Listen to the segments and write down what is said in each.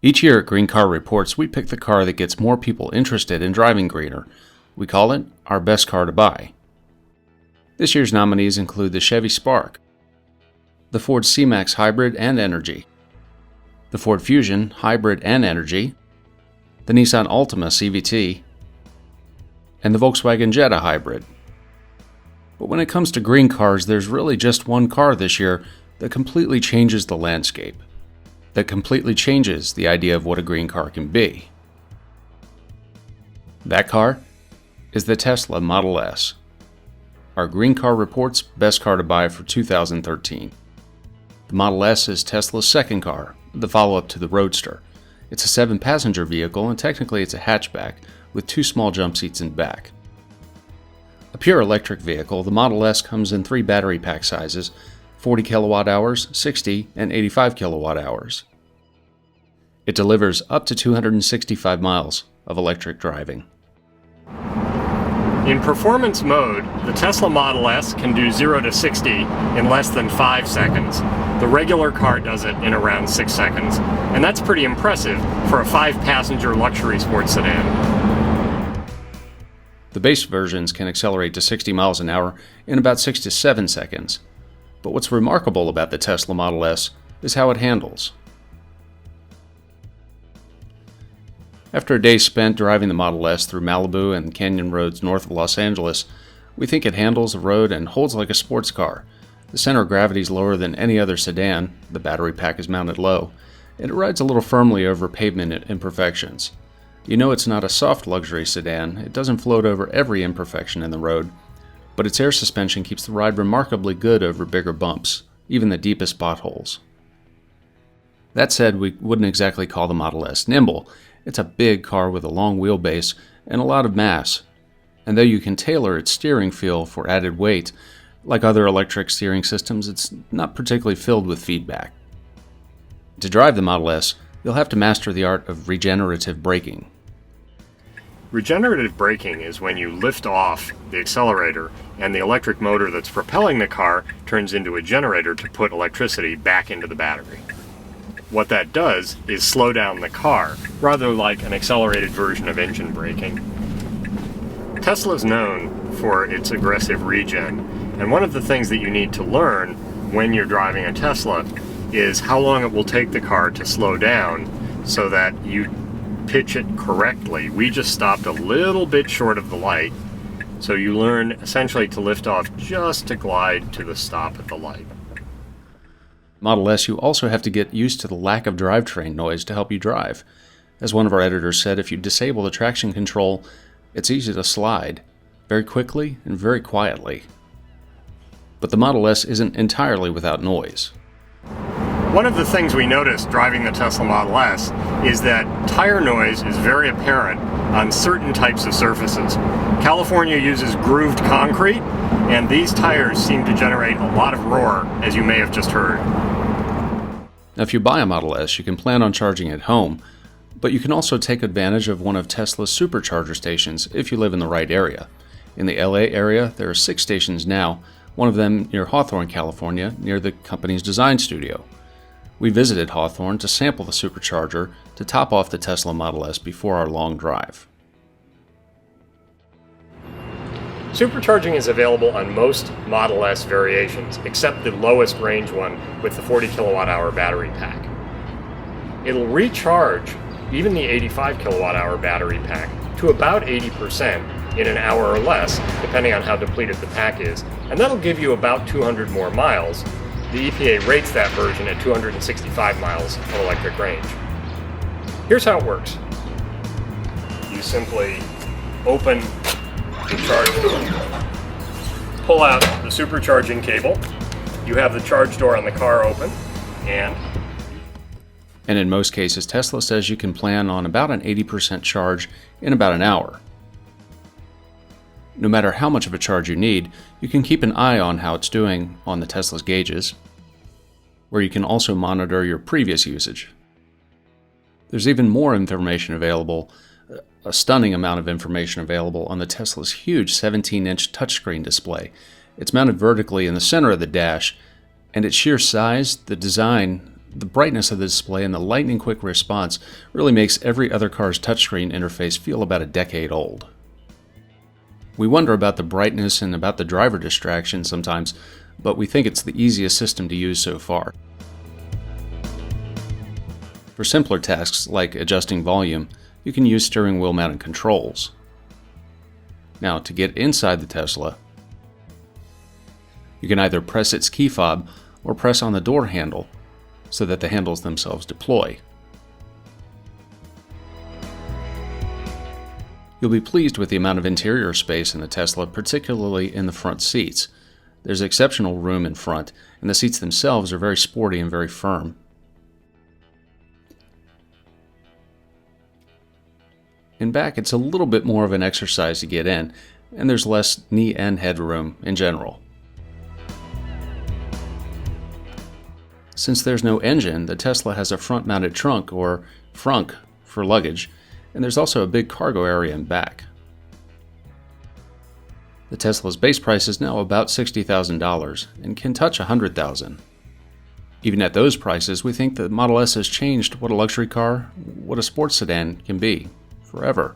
Each year at Green Car Reports, we pick the car that gets more people interested in driving greener. We call it our best car to buy. This year's nominees include the Chevy Spark, the Ford C-Max Hybrid and Energy, the Ford Fusion Hybrid and Energy, the Nissan Altima CVT, and the Volkswagen Jetta Hybrid. But when it comes to green cars, there's really just one car this year that completely changes the landscape, that completely changes the idea of what a green car can be. That car is the Tesla Model S, our Green Car Report's best car to buy for 2013. The Model S is Tesla's second car, the follow-up to the Roadster. It's a 7-passenger vehicle, and technically it's a hatchback with 2 small jump seats in back. A pure electric vehicle, the Model S comes in 3 battery pack sizes: 40 kilowatt hours, 60, and 85 kilowatt hours. It delivers up to 265 miles of electric driving. In performance mode, the Tesla Model S can do 0 to 60 in less than 5 seconds. The regular car does it in around 6 seconds, and that's pretty impressive for a 5-passenger luxury sports sedan. The base versions can accelerate to 60 miles an hour in about 6 to 7 seconds. But what's remarkable about the Tesla Model S is how it handles. After a day spent driving the Model S through Malibu and canyon roads north of Los Angeles, we think it handles the road and holds like a sports car. The center of gravity is lower than any other sedan, the battery pack is mounted low, and it rides a little firmly over pavement imperfections. You know it's not a soft luxury sedan, it doesn't float over every imperfection in the road, but its air suspension keeps the ride remarkably good over bigger bumps, even the deepest potholes. That said, we wouldn't exactly call the Model S nimble. It's a big car with a long wheelbase and a lot of mass, and though you can tailor its steering feel for added weight, like other electric steering systems, it's not particularly filled with feedback. To drive the Model S, you'll have to master the art of regenerative braking. Regenerative braking is when you lift off the accelerator and the electric motor that's propelling the car turns into a generator to put electricity back into the battery. What that does is slow down the car, rather like an accelerated version of engine braking. Tesla's known for its aggressive regen, and one of the things that you need to learn when you're driving a Tesla is how long it will take the car to slow down so that you pitch it correctly. We just stopped a little bit short of the light, so you learn essentially to lift off just to glide to the stop at the light. Model S, you also have to get used to the lack of drivetrain noise to help you drive. As one of our editors said, if you disable the traction control, it's easy to slide, very quickly and very quietly. But the Model S isn't entirely without noise. One of the things we noticed driving the Tesla Model S is that tire noise is very apparent on certain types of surfaces. California uses grooved concrete, and these tires seem to generate a lot of roar, as you may have just heard. Now, if you buy a Model S, you can plan on charging at home, but you can also take advantage of one of Tesla's supercharger stations if you live in the right area. In the LA area, there are 6 stations now, one of them near Hawthorne, California, near the company's design studio. We visited Hawthorne to sample the supercharger to top off the Tesla Model S before our long drive. Supercharging is available on most Model S variations, except the lowest range one with the 40 kilowatt hour battery pack. It'll recharge even the 85 kilowatt hour battery pack to about 80% in an hour or less, depending on how depleted the pack is, and that'll give you about 200 more miles. The EPA rates that version at 265 miles of electric range. Here's how it works. You simply open the charge door, pull out the supercharging cable, you have the charge door on the car open, and in most cases, Tesla says you can plan on about an 80% charge in about an hour. No matter how much of a charge you need, you can keep an eye on how it's doing on the Tesla's gauges, where you can also monitor your previous usage. There's even more information available, a stunning amount of information available on the Tesla's huge 17-inch touchscreen display. It's mounted vertically in the center of the dash, and its sheer size, the design, The brightness of the display and the lightning-quick response really makes every other car's touchscreen interface feel about a decade old. We wonder about the brightness and about the driver distraction sometimes, but we think it's the easiest system to use so far. For simpler tasks like adjusting volume, you can use steering wheel mounted controls. Now, to get inside the Tesla, you can either press its key fob or press on the door handle so that the handles themselves deploy. You'll be pleased with the amount of interior space in the Tesla, particularly in the front seats. There's exceptional room in front, and the seats themselves are very sporty and very firm. In back, it's a little bit more of an exercise to get in, and there's less knee and head room in general. Since there's no engine, the Tesla has a front-mounted trunk, or frunk, for luggage, and there's also a big cargo area in back. The Tesla's base price is now about $60,000 and can touch $100,000. Even at those prices, we think the Model S has changed what a luxury car, what a sports sedan can be, forever.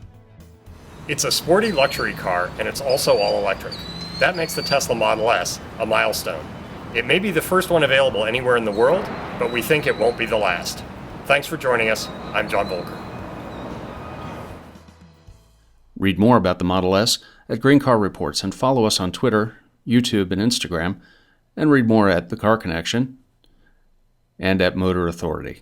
It's a sporty luxury car, and it's also all-electric. That makes the Tesla Model S a milestone. It may be the first one available anywhere in the world, but we think it won't be the last. Thanks for joining us. I'm John Volker. Read more about the Model S at Green Car Reports and follow us on Twitter, YouTube, and Instagram, and read more at The Car Connection and at Motor Authority.